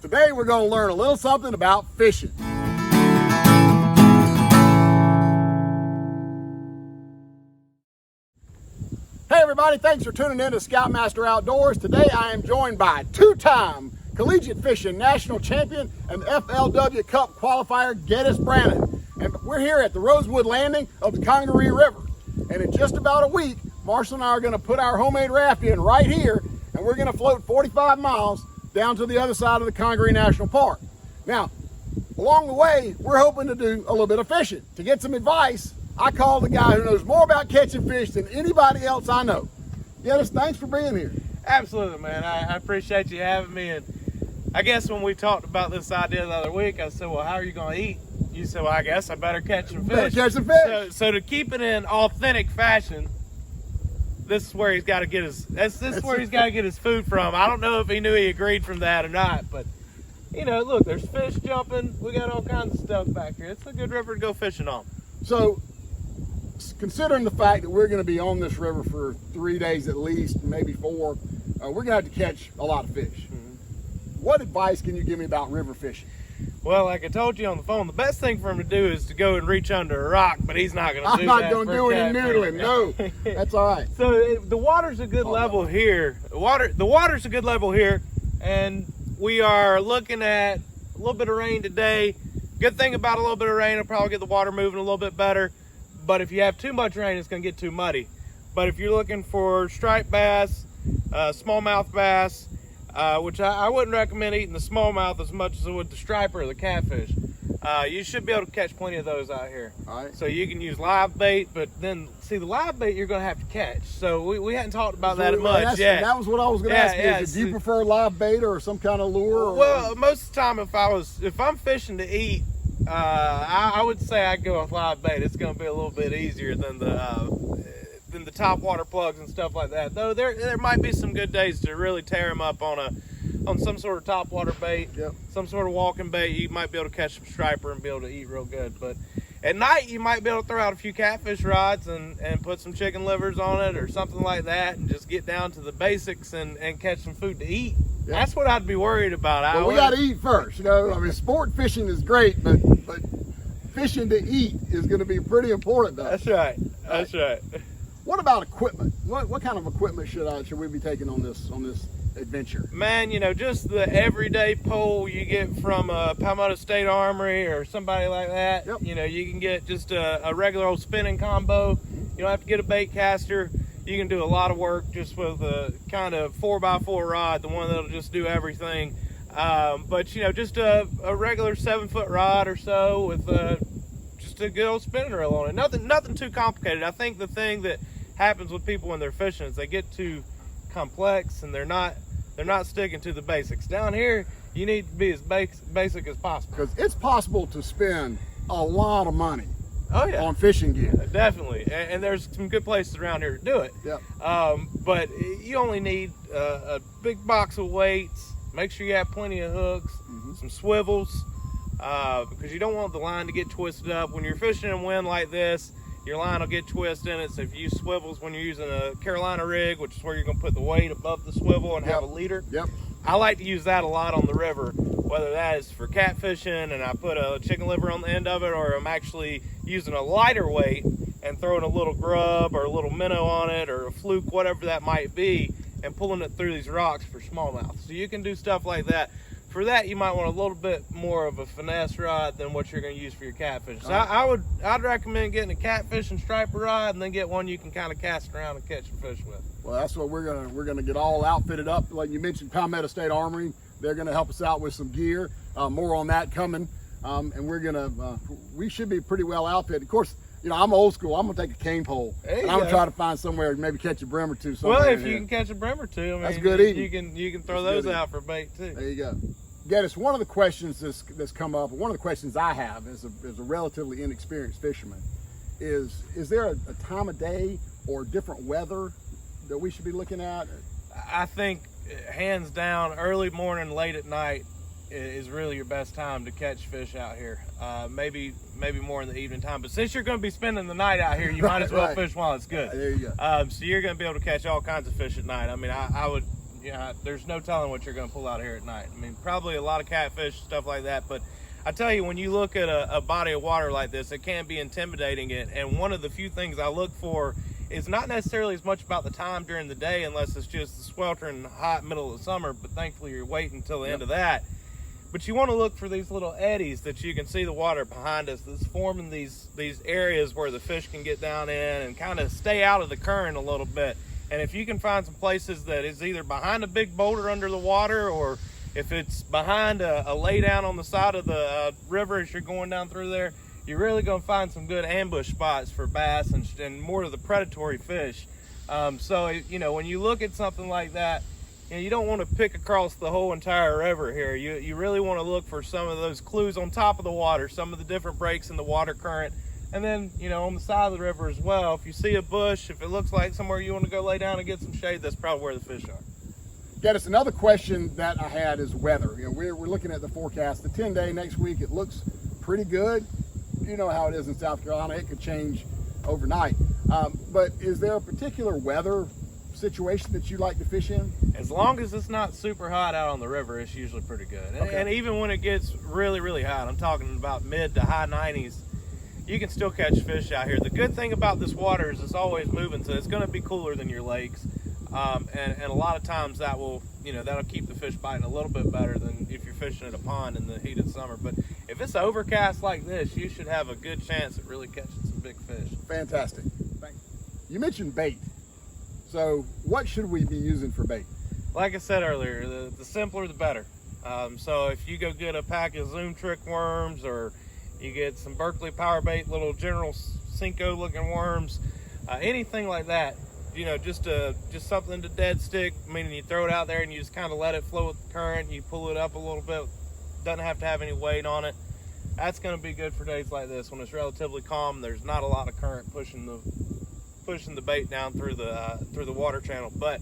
Today we're going to learn a little something about fishing. Hey everybody, thanks for tuning in to Scoutmaster Outdoors. Today I am joined by two-time Collegiate Fishing National Champion and FLW Cup Qualifier, Gettys Brannon. And we're here at the Rosewood Landing of the Congaree River. And in just about a week, Marshall and I are going to put our homemade raft in right here, and we're going to float 45 miles down to the other side of the Congaree National Park. Now, along the way, we're hoping to do a little bit of fishing. To get some advice, I called the guy who knows more about catching fish than anybody else I know. Gettys, thanks for being here. Absolutely, man. I appreciate you having me. And I guess when we talked about this idea the other week, I said, well, how are you going to eat? You said, well, I guess I better catch some fish. Better catch some fish. So to keep it in authentic fashion, this is where he's got to get his. This is where he's got to get his food from. I don't know if he knew he agreed from that or not, but you know, look, there's fish jumping. We got all kinds of stuff back here. It's a good river to go fishing on. So, considering the fact that we're going to be on this river for 3 days at least, maybe 4, we're going to have to catch a lot of fish. Mm-hmm. What advice can you give me about river fishing? Well, like I told you on the phone, the best thing for him to do is to go and reach under a rock, but he's not going to do that. I'm not going to do any noodling. No, that's all right. So the water's a good level here. The water's a good level here, and we are looking at a little bit of rain today. Good thing about a little bit of rain, it'll probably get the water moving a little bit better. But if you have too much rain, it's going to get too muddy. But if you're looking for striped bass, smallmouth bass, which I wouldn't recommend eating the smallmouth as much as I would the striper or the catfish. You should be able to catch plenty of those out here. All right. So you can use live bait, but then see the live bait you're going to have to catch. So we hadn't talked about that much yet. That was what I was going to ask you. Do you prefer live bait or some kind of lure? Well, most of the time if I'm fishing to eat, I would say I'd go with live bait. It's going to be a little bit easier than the top water plugs and stuff like that. Though there might be some good days to really tear them up on some sort of top water bait, yep, some sort of walking bait. You might be able to catch some striper and be able to eat real good. But at night you might be able to throw out a few catfish rods and put some chicken livers on it or something like that, and just get down to the basics and catch some food to eat. Yep. That's what I'd be worried about. Well, we got to eat first, you know. I mean, sport fishing is great, but fishing to eat is going to be pretty important, though. That's right. That's right. What about equipment? What kind of equipment should we be taking on this adventure? Man, you know, just the everyday pole you get from Palmetto State Armory or somebody like that. Yep. You know, you can get just a regular old spinning combo. You don't have to get a bait caster. You can do a lot of work just with a kind of 4x4 rod, the one that'll just do everything. But you know, just a regular 7-foot rod or so with just a good old spinning reel on it. Nothing too complicated. I think the thing that happens with people when they're fishing is they get too complex and they're not sticking to the basics. Down here, you need to be as basic as possible. Because it's possible to spend a lot of money on fishing gear. Definitely, and there's some good places around here to do it. Yep. But you only need a big box of weights. Make sure you have plenty of hooks, some swivels, because you don't want the line to get twisted up. When you're fishing in wind like this, your line will get twisted in it. So if you use swivels when you're using a Carolina rig, which is where you're going to put the weight above the swivel and have a leader. Yep. I like to use that a lot on the river, whether that is for catfishing and I put a chicken liver on the end of it, or I'm actually using a lighter weight and throwing a little grub or a little minnow on it or a fluke, whatever that might be, and pulling it through these rocks for smallmouth. So you can do stuff like that. For that, you might want a little bit more of a finesse rod than what you're going to use for your catfish. So I'd recommend getting a catfish and striper rod, and then get one you can kind of cast around and catch your fish with. Well, that's what we're gonna get all outfitted up. Like you mentioned, Palmetto State Armory, they're gonna help us out with some gear. More on that coming, and we should be pretty well outfitted. Of course, you know, I'm old school. I'm gonna take a cane pole, and I'm gonna try to find somewhere maybe catch a brim or two. Well, if you can catch a brim or two, I mean, that's good eating. You can throw those out for bait too. There you go. Gettys, one of the questions that's come up, one of the questions I have as a relatively inexperienced fisherman, is there a time of day or different weather that we should be looking at? I think hands down, early morning, late at night is really your best time to catch fish out here. Maybe more in the evening time, but since you're going to be spending the night out here, you might as well fish while it's good. There you go. So you're going to be able to catch all kinds of fish at night. I mean, I would yeah, there's no telling what you're going to pull out here at night. I mean, probably a lot of catfish, stuff like that, but I tell you, when you look at a body of water like this, it can be intimidating. And one of the few things I look for is not necessarily as much about the time during the day, unless it's just the sweltering hot middle of the summer, but thankfully you're waiting until the end of that. But you want to look for these little eddies that you can see the water behind us that's forming these areas where the fish can get down in and kind of stay out of the current a little bit. And if you can find some places that is either behind a big boulder under the water, or if it's behind a lay down on the side of the river as you're going down through there, you're really going to find some good ambush spots for bass and more of the predatory fish. So, you know, when you look at something like that, you know, you don't want to pick across the whole entire river here. You really want to look for some of those clues on top of the water, some of the different breaks in the water current. And then, you know, on the side of the river as well, if you see a bush, if it looks like somewhere you want to go lay down and get some shade, that's probably where the fish are. Gettys, another question that I had is weather. You know, we're looking at the forecast. The 10-day next week, it looks pretty good. You know how it is in South Carolina. It could change overnight. But is there a particular weather situation that you like to fish in? As long as it's not super hot out on the river, it's usually pretty good. Okay. And even when it gets really, really hot, I'm talking about mid to high 90s, you can still catch fish out here. The good thing about this water is it's always moving, so it's going to be cooler than your lakes. And a lot of times that will, you know, that'll keep the fish biting a little bit better than if you're fishing at a pond in the heat of summer. But if it's overcast like this, you should have a good chance at really catching some big fish. Fantastic. Thank you. You mentioned bait. So what should we be using for bait? Like I said earlier, the simpler the better. So if you go get a pack of Zoom Trick worms, or you get some Berkeley Power Bait, little General Cinco looking worms, anything like that, you know, just something to dead stick, meaning you throw it out there and you just kind of let it flow with the current, you pull it up a little bit, doesn't have to have any weight on it. That's going to be good for days like this when it's relatively calm. There's not a lot of current pushing the bait down through the water channel. But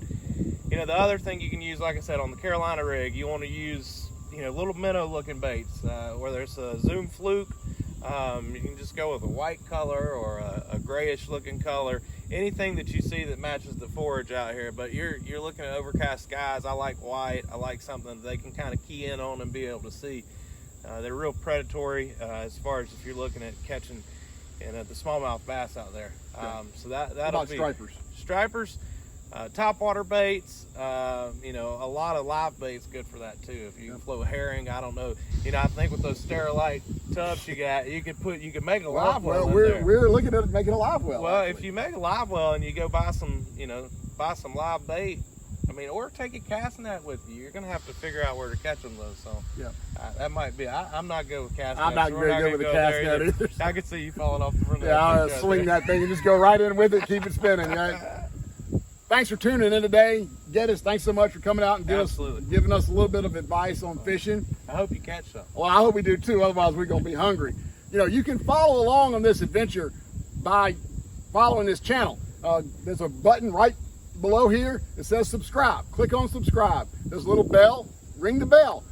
you know, the other thing you can use, like I said, on the Carolina rig, you want to use, you know, little minnow looking baits, whether it's a Zoom Fluke, you can just go with a white color or a grayish looking color, anything that you see that matches the forage out here. But you're looking at overcast skies. I like white. I like something that they can kind of key in on and be able to see. They're real predatory as far as if you're looking at catching the smallmouth bass out there. So that'll be stripers. Stripers, topwater baits. You know, a lot of live baits good for that too. If you can float herring, I don't know. You know, I think with those Sterilite tubs you got, you could make a live well. Well, we're looking at making a live well. Well, actually, if you make a live well and you go buy some live bait, I mean, or take a cast net with you. You're gonna have to figure out where to catch them though. So yeah, that might be. I'm not good with cast nets. I'm not very good with the cast net either. I could see you falling off the front of yeah, I'll swing that thing and just go right in with it, keep it spinning. Right? Thanks for tuning in today. Gettys, thanks so much for coming out and giving us a little bit of advice on fishing. I hope you catch some. Well, I hope we do too. Otherwise, we're gonna be hungry. You know, you can follow along on this adventure by following this channel. There's a button right below here that says subscribe. Click on subscribe. There's a little bell. Ring the bell.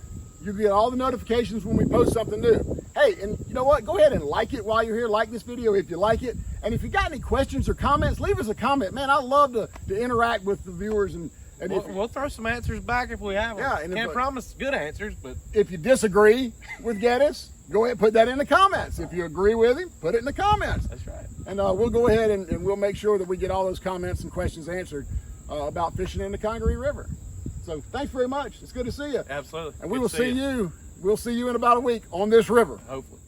You get all the notifications when we post something new. Hey, and you know what? Go ahead and like it while you're here. Like this video if you like it. And if you got any questions or comments, leave us a comment. Man, I love to interact with the viewers. And we'll throw some answers back if we have them. Yeah, and can't promise good answers, but if you disagree with Gettys, go ahead and put that in the comments. If you agree with him, put it in the comments. That's right. And we'll go ahead and we'll make sure that we get all those comments and questions answered about fishing in the Congaree River. So thanks very much. It's good to see you. Absolutely. And we'll see you in about a week on this river. Hopefully.